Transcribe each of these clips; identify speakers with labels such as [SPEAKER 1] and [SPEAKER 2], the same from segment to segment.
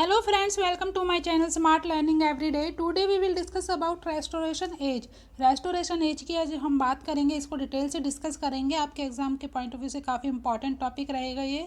[SPEAKER 1] Hello friends, welcome to my channel Smart Learning Everyday. Today we will discuss about restoration age. restoration age की आज हम बात करेंगे, इसको डिटेल से डिस्कस करेंगे. आपके एग्जाम के पॉइंट ऑफ व्यू से काफ़ी इंपॉर्टेंट टॉपिक रहेगा ये.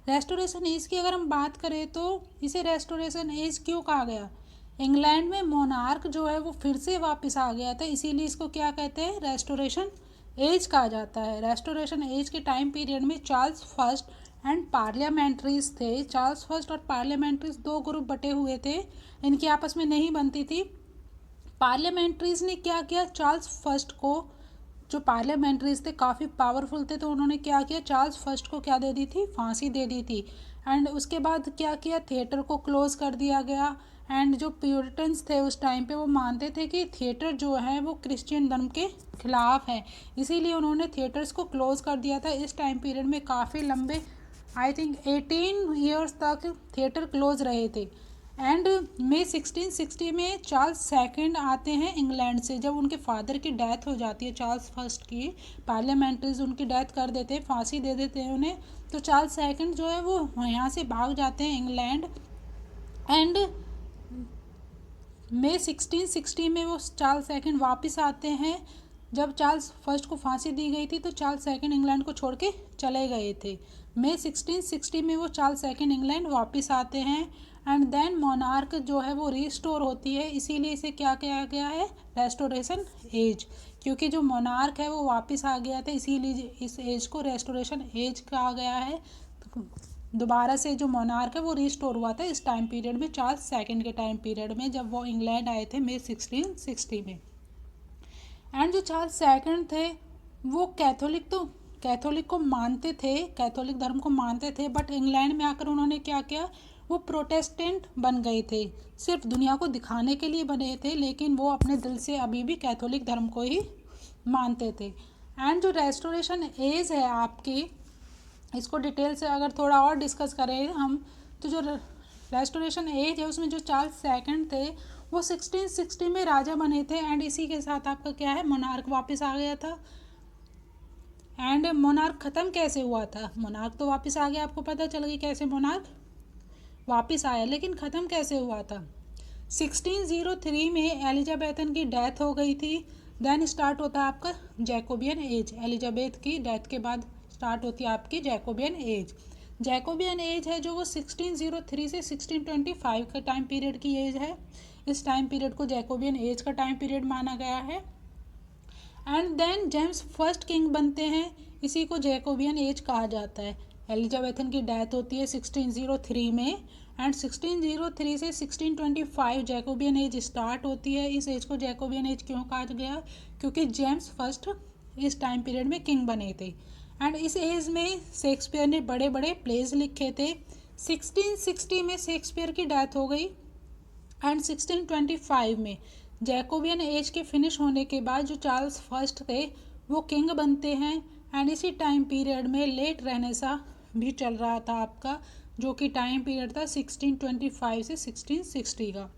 [SPEAKER 1] रेस्टोरेशन एज की अगर हम बात करें तो इसे रेस्टोरेशन एज क्यों कहा गया? इंग्लैंड में मोनार्क जो है वो फिर से वापस आ गया था, इसीलिए इसको क्या कहते हैं, रेस्टोरेशन एज कहा जाता है. रेस्टोरेशन एज के टाइम पीरियड में चार्ल्स फर्स्ट एंड पार्लियामेंट्रीज थे. चार्ल्स फर्स्ट और पार्लियामेंट्रीज दो ग्रुप बटे हुए थे, इनकी आपस में नहीं बनती थी. पार्लियामेंट्रीज ने क्या किया, चार्ल्स फर्स्ट को, जो पार्लियामेंट्रीज थे काफ़ी पावरफुल थे, तो उन्होंने क्या किया, चार्ल्स फर्स्ट को क्या दे दी थी, फांसी दे दी थी. एंड उसके बाद क्या किया, थिएटर को क्लोज कर दिया गया. एंड जो प्यूरिटन्स थे उस टाइम पे वो मानते थे कि थिएटर जो है वो क्रिश्चियन धर्म के खिलाफ है, इसीलिए उन्होंने थिएटर्स को क्लोज कर दिया था. इस टाइम पीरियड में काफ़ी लंबे, आई थिंक 18 ईयर्स तक थिएटर क्लोज रहे थे. एंड मई 1660 में चार्ल्स सेकंड आते हैं इंग्लैंड से. जब उनके फादर की डेथ हो जाती है, चार्ल्स फर्स्ट की, पार्लियामेंट्रीज उनकी डेथ कर देते हैं, फांसी दे देते हैं उन्हें, तो चार्ल्स सेकंड जो है वो यहाँ से भाग जाते हैं इंग्लैंड. एंड मई 1660 में वो चार्ल्स सेकंड वापस आते हैं. जब चार्ल्स फर्स्ट को फांसी दी गई थी तो चार्ल्स सेकंड इंग्लैंड को छोड़ के चले गए थे. मई 1660 में वो चार्ल्स सेकंड इंग्लैंड वापस आते हैं. एंड देन मोनार्क जो है वो रिस्टोर होती है, इसीलिए इसे क्या किया गया है, रेस्टोरेशन एज. क्योंकि जो मोनार्क है वो वापस आ गया था, इसीलिए इस एज को रेस्टोरेशन एज कहा गया है. दोबारा से जो मोनार्क है वो रिस्टोर हुआ था इस टाइम पीरियड में, चार्ल्स सेकंड के टाइम पीरियड में, जब वो इंग्लैंड आए थे मई 1660 में. एंड जो चार्ल्स सेकंड थे वो कैथोलिक को मानते थे, कैथोलिक धर्म को मानते थे, बट इंग्लैंड में आकर उन्होंने क्या किया, वो प्रोटेस्टेंट बन गए थे. सिर्फ दुनिया को दिखाने के लिए बने थे, लेकिन वो अपने दिल से अभी भी कैथोलिक धर्म को ही मानते थे. एंड जो रेस्टोरेशन एज है आपकी, इसको डिटेल से अगर थोड़ा और डिस्कस करें हम, तो जो रेस्टोरेशन एज है उसमें जो चार्ल्स सेकंड थे वो 1660 में राजा बने थे. एंड इसी के साथ आपका क्या है, मोनार्क वापस आ गया था. एंड मोनार्क ख़त्म कैसे हुआ था, मोनार्क तो वापस आ गया, आपको पता चल गई कैसे मोनार्क वापस आया, लेकिन ख़त्म कैसे हुआ था. 1603 में एलिजाबेथन की डेथ हो गई थी. देन स्टार्ट होता है आपका जैकोबियन एज. एलिजाबेथ की डेथ के बाद स्टार्ट होती है आपकी जैकोबियन एज. जैकोबियन एज है जो वो 1603 से 1625 का टाइम पीरियड की एज है. इस टाइम पीरियड को जैकोबियन एज का टाइम पीरियड माना गया है. And then James first king बनते हैं, इसी को जैकोबियन एज कहा जाता है. एलिजाबेथन की डेथ होती है 1603 में. एंड 1603 से 1625 जैकोबियन एज स्टार्ट होती है. इस एज को जैकोबियन एज क्यों कहा गया, क्योंकि जेम्स फर्स्ट इस टाइम पीरियड में किंग बने थे. एंड इस एज में शेक्सपियर ने बड़े बड़े प्लेज लिखे थे. 1660 में शेक्सपियर की डेथ हो गई. एंड 1625 में जैकोबियन एज के फिनिश होने के बाद जो चार्ल्स फर्स्ट थे वो किंग बनते हैं. एंड इसी टाइम पीरियड में लेट रेनेसा भी चल रहा था आपका, जो कि टाइम पीरियड था 1625 से 1660 का.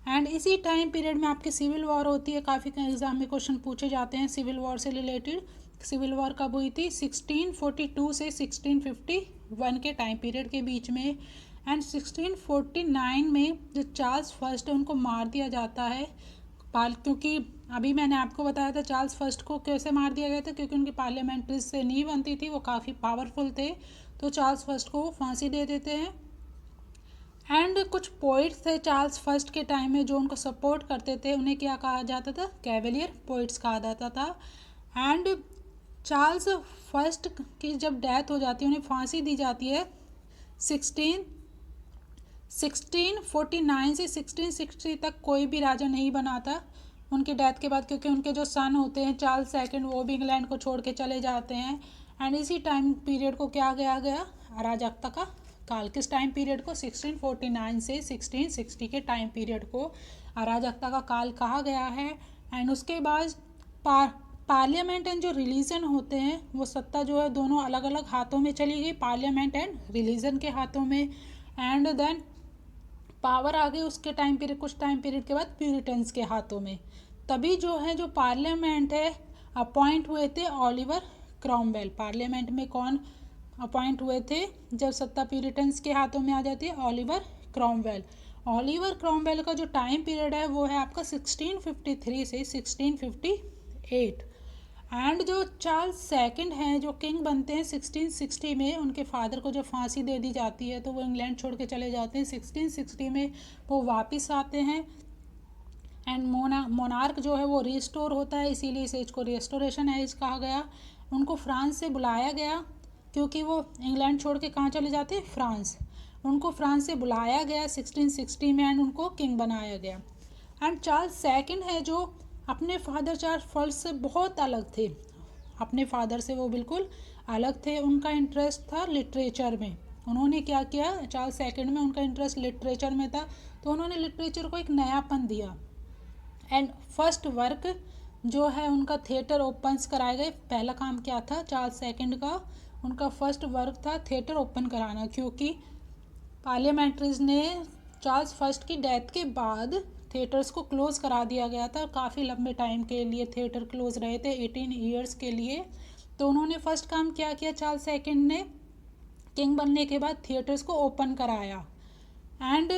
[SPEAKER 1] एंड इसी टाइम पीरियड में आपकी सिविल वॉर होती है. काफ़ी एग्जाम में क्वेश्चन पूछे जाते हैं सिविल वॉर से रिलेटेड. सिविल वॉर कब हुई थी, 1642 से 1651 के टाइम पीरियड के बीच में. एंड 1649 में जो चार्ल्स फर्स्ट है उनको मार दिया जाता है, क्योंकि अभी मैंने आपको बताया था चार्ल्स फर्स्ट को कैसे मार दिया गया था, क्योंकि उनकी पार्लियामेंट्री से नहीं बनती थी, वो काफ़ी पावरफुल थे, तो चार्ल्स फर्स्ट को वो फांसी दे देते हैं. एंड कुछ पोइट्स थे चार्ल्स फर्स्ट के टाइम में जो उनको सपोर्ट करते थे, उन्हें क्या कहा जाता था, कैवेलियर पोइट्स कहा जाता था. एंड चार्ल्स फर्स्ट की जब डेथ हो जाती है, उन्हें फांसी दी जाती है 1649 से 1660 तक कोई भी राजा नहीं बना था उनकी डेथ के बाद, क्योंकि उनके जो सन होते हैं चार्ल्स सेकंड वो भी इंग्लैंड को छोड़ के चले जाते हैं. एंड इसी टाइम पीरियड को क्या गया गया, अराजकता का काल. किस टाइम पीरियड को, 1649 से 1660 के टाइम पीरियड को अराजकता का काल कहा गया है. एंड उसके बाद पार्लियामेंट एंड जो रिलीजन होते हैं वो सत्ता जो है दोनों अलग अलग हाथों में चली गई, पार्लियामेंट एंड रिलीजन के हाथों में. एंड देन पावर आ गई उसके टाइम पीरियड, कुछ टाइम पीरियड के बाद प्यूरिटन्स के हाथों में. तभी जो है जो पार्लियामेंट है अपॉइंट हुए थे ओलिवर क्रॉमवेल. पार्लियामेंट में कौन अपॉइंट हुए थे जब सत्ता प्यूरिटन्स के हाथों में आ जाती है, ओलिवर क्रॉमवेल। ओलिवर क्रॉमवेल का जो टाइम पीरियड है वो है आपका 1653 से 1658। एंड जो चार्ल्स सेकंड हैं जो किंग बनते हैं 1660 में, उनके फादर को जब फांसी दे दी जाती है तो वो इंग्लैंड छोड़ के चले जाते हैं। 1660 में वो वापस आते हैं एंड मोनार्क जो है वो रिस्टोर होता है, इसीलिए इस एज को रिस्टोरेशन एज कहा गया। उनको फ्रांस से बुलाया गया क्योंकि वो इंग्लैंड छोड़ के कहाँ चले जाते हैं, फ्रांस। उनको फ्रांस से बुलाया गया 1660 में एंड उनको किंग बनाया गया। एंड चार्ल्स सेकंड है जो अपने फादर चार्ल्स फर्स्ट से बहुत अलग थे, अपने फादर से वो बिल्कुल अलग थे। उनका इंटरेस्ट था लिटरेचर में। उन्होंने क्या किया, चार्ल्स सेकंड में उनका इंटरेस्ट लिटरेचर में था, तो उन्होंने लिटरेचर को एक नयापन दिया। एंड फर्स्ट वर्क जो है उनका थिएटर ओपन्स कराए गए। पहला काम क्या था चार्ल्स सेकंड का, उनका फर्स्ट वर्क था थिएटर ओपन कराना, क्योंकि पार्लियामेंट्रीज ने चार्ल्स फर्स्ट की डेथ के बाद थिएटर्स को क्लोज करा दिया गया था। काफ़ी लंबे टाइम के लिए थिएटर क्लोज रहे थे, 18 ईयर्स के लिए। तो उन्होंने फर्स्ट काम क्या किया, चार्ल्स सेकंड ने किंग बनने के बाद थिएटर्स को ओपन कराया। एंड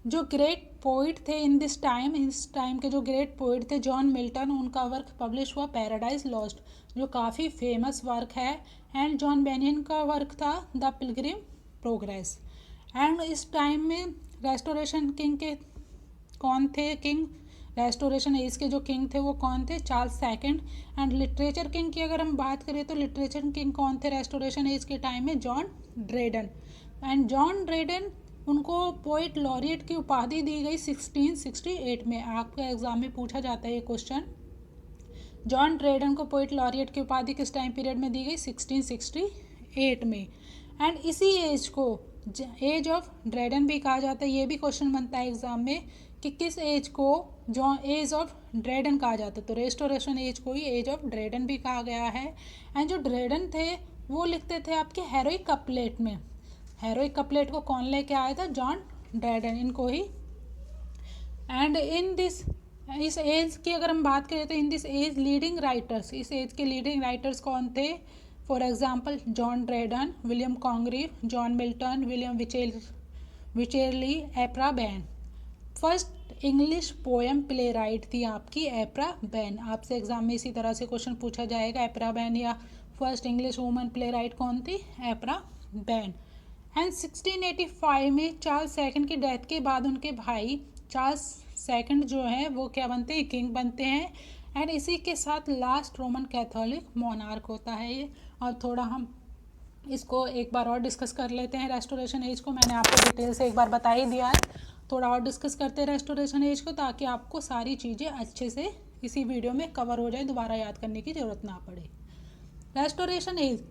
[SPEAKER 1] जो ग्रेट पोइट थे इस टाइम के जो ग्रेट पोइट थे जॉन मिल्टन, उनका वर्क पब्लिश हुआ पैराडाइज लॉस्ट, जो काफ़ी फेमस वर्क है। एंड जॉन बेनियन का वर्क था द पिलग्रिम प्रोग्रेस। एंड इस टाइम में रेस्टोरेशन किंग के कौन थे, किंग रेस्टोरेशन एज के जो किंग थे वो कौन थे, Charles second. And literature king की अगर हम बात करें तो लिटरेचर किंग कौन थे रेस्टोरेशन एज के टाइम में, जॉन ड्रेडन। एंड जॉन ड्रेडन उनको पोइट लॉरिएट की उपाधि दी गई 1668 में। आपके एग्जाम में पूछा जाता है ये क्वेश्चन, जॉन ड्रेडन को पोइट लॉरिएट की उपाधि किस टाइम पीरियड में दी गई, 1668 में। एंड इसी एज को एज ऑफ ड्रेडन भी कहा जाता है। ये भी क्वेश्चन बनता है एग्जाम में कि किस एज को जो एज ऑफ ड्रेडन कहा जाता है, तो रेस्टोरेशन एज को ही एज ऑफ ड्रेडन भी कहा गया है। एंड जो ड्रेडन थे वो लिखते थे आपके हेरोइक कपलेट में। हेरोइक कपलेट को कौन लेके आया था, जॉन ड्रेडन, इनको ही। एंड इस एज की अगर हम बात करें तो in this age leading writers, इस एज के लीडिंग राइटर्स कौन थे, for example John Dryden, William Congreve, John Milton, William Wycherley, Aphra Behn. First English poem playwright थी आपकी एप्रा बैन। आपसे एग्जाम में इसी तरह से क्वेश्चन पूछा जाएगा, एप्रा बैन या first English woman play right कौन थी, एप्रा बैन। एंड 1685 में चार्ल्स सेकंड की डेथ के बाद उनके भाई चार्ल्स सेकंड जो है वो क्या बनते हैं, किंग बनते हैं। एंड इसी के साथ लास्ट रोमन कैथोलिक मोनार्क होता है ये। और थोड़ा हम इसको एक बार और डिस्कस कर लेते हैं रेस्टोरेशन एज को। मैंने आपको डिटेल से एक बार बता ही दिया है, थोड़ा और डिस्कस करते हैं रेस्टोरेशन एज को, ताकि आपको सारी चीज़ें अच्छे से इसी वीडियो में कवर हो जाए, दोबारा याद करने की ज़रूरत ना पड़े। Restoration age,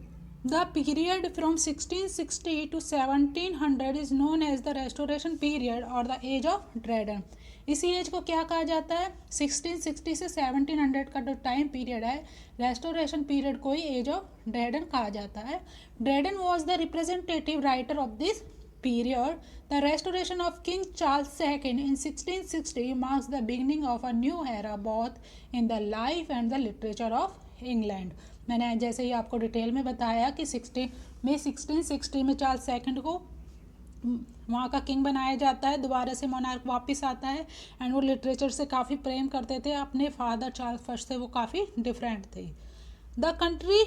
[SPEAKER 1] the period from 1660 to 1700 is known as the restoration period or the age of ड्रेडन। इसी एज को क्या कहा जाता है, 1660 से 1700 का जो टाइम पीरियड है रेस्टोरेशन पीरियड को ही एज ऑफ ड्रेडन कहा जाता है। Dryden was the representative writer of this period. The restoration of King Charles II in 1660 marks the beginning of a new era both in the life and the literature of England. मैंने जैसे ही आपको detail में बताया कि 1660 में Charles second को वहाँ का किंग बनाया जाता है, दोबारा से मोनार्क वापस आता है। एंड वो लिटरेचर से काफ़ी प्रेम करते थे, अपने फादर चार्ल्स फर्स्ट से वो काफ़ी डिफरेंट थे। The country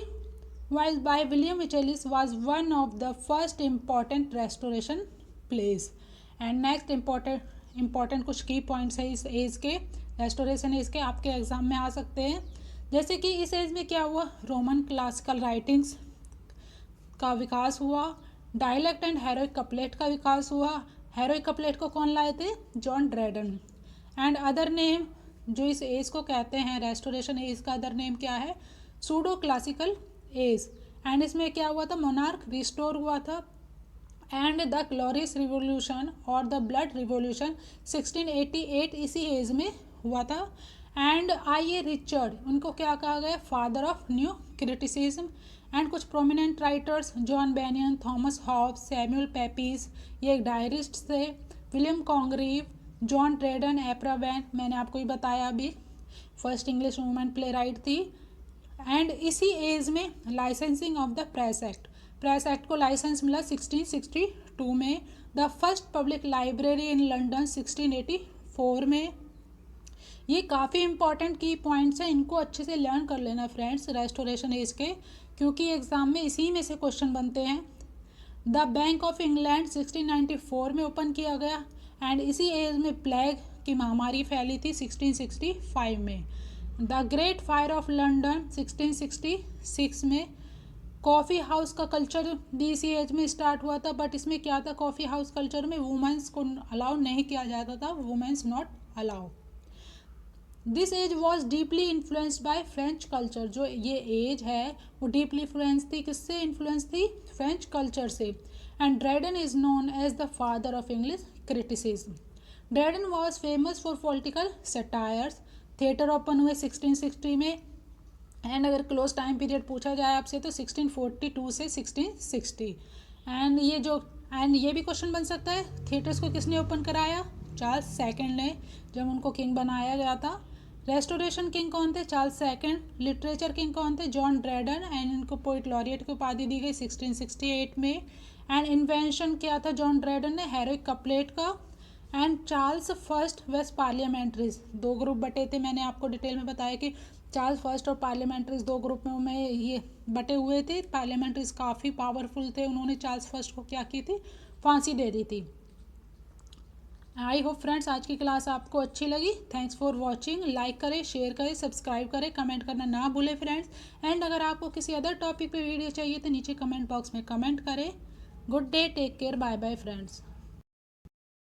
[SPEAKER 1] while by William Wycherley was one of the first important restoration plays. And next important कुछ की पॉइंट्स है इस एज के, रेस्टोरेशन एज के, आपके एग्जाम में आ सकते हैं। जैसे कि इस एज में क्या हुआ, रोमन क्लासिकल राइटिंग्स का विकास हुआ, डायलेक्ट एंड हेरोइक कपलेट का विकास हुआ। हेरोइक कपलेट को कौन लाए थे, जॉन ड्रेडन। एंड अदर नेम जो इस एज को कहते हैं रेस्टोरेशन एज का अदर नेम क्या है, सूडो क्लासिकल एज। एंड इसमें क्या हुआ था, मोनार्क रिस्टोर हुआ था। एंड द ग्लोरियस रिवोल्यूशन और द ब्लड रिवोल्यूशन 1688 इसी एज में हुआ था। एंड आई ए रिचर्ड, उनको क्या कहा गया, father of new criticism. And कुछ prominent writers, John Bunyan, Thomas Hobbes, Samuel Pepys, ये एक डायरिस्ट थे, William Congreve, John Dryden, Aphra Behn, मैंने आपको ही बताया अभी, first English women playwright थी। एंड इसी एज में licensing of the press act को लाइसेंस मिला 1662 में। The first public library in London 1684 में। ये काफ़ी इंपॉर्टेंट की पॉइंट्स हैं, इनको अच्छे से लर्न कर लेना फ्रेंड्स रेस्टोरेशन एज के, क्योंकि एग्ज़ाम में इसी में से क्वेश्चन बनते हैं। द बैंक ऑफ इंग्लैंड 1694 में ओपन किया गया एंड इसी एज में प्लेग की महामारी फैली थी 1665 में। The great fire of London 1666 में। कॉफ़ी हाउस का कल्चर भी इसी एज में स्टार्ट हुआ था, बट इसमें क्या था, कॉफ़ी हाउस कल्चर में वुमेंस को अलाउ नहीं किया जाता था, womens not allow. This age was deeply influenced by French culture. जो ये एज है वो डीपली इन्फ्लुएंस थी, किससे इन्फ्लुएंस थी, फ्रेंच कल्चर से। And Dryden is known as the father of English criticism. Dryden was famous for political satires. Theatre open हुए 1660 में एंड अगर क्लोज टाइम पीरियड पूछा जाए आपसे तो 1642 से 1660। एंड ये भी क्वेश्चन बन सकता है, थिएटर्स को किसने ओपन कराया, चार्ल्स सेकंड ने, जब उनको किंग बनाया गया था। रेस्टोरेशन किंग कौन थे, चार्ल्स सेकंड। लिटरेचर किंग कौन थे, जॉन ड्रेडन, एंड इनको पोइट लॉरिएट की उपाधि दी गई 1668 में। एंड इन्वेंशन किया था जॉन ड्रेडन ने, हेरोइक कपलेट का। एंड चार्ल्स फर्स्ट वेस्ट पार्लियामेंट्रीज, दो ग्रुप बटे थे, मैंने आपको डिटेल में बताया कि चार्ल्स फर्स्ट और पार्लियामेंट्रीज दो ग्रुप में ये बटे हुए थे। पार्लियामेंट्रीज काफ़ी पावरफुल थे, उन्होंने चार्ल्स फर्स्ट को क्या की थी, फांसी दे दी थी। आई होप फ्रेंड्स आज की क्लास आपको अच्छी लगी। Thanks for watching. लाइक करें, शेयर करें, सब्सक्राइब करें, कमेंट करना ना भूलें फ्रेंड्स। एंड अगर आपको किसी अदर टॉपिक पे वीडियो चाहिए तो नीचे कमेंट बॉक्स में कमेंट करें। Good day, take care, bye bye friends.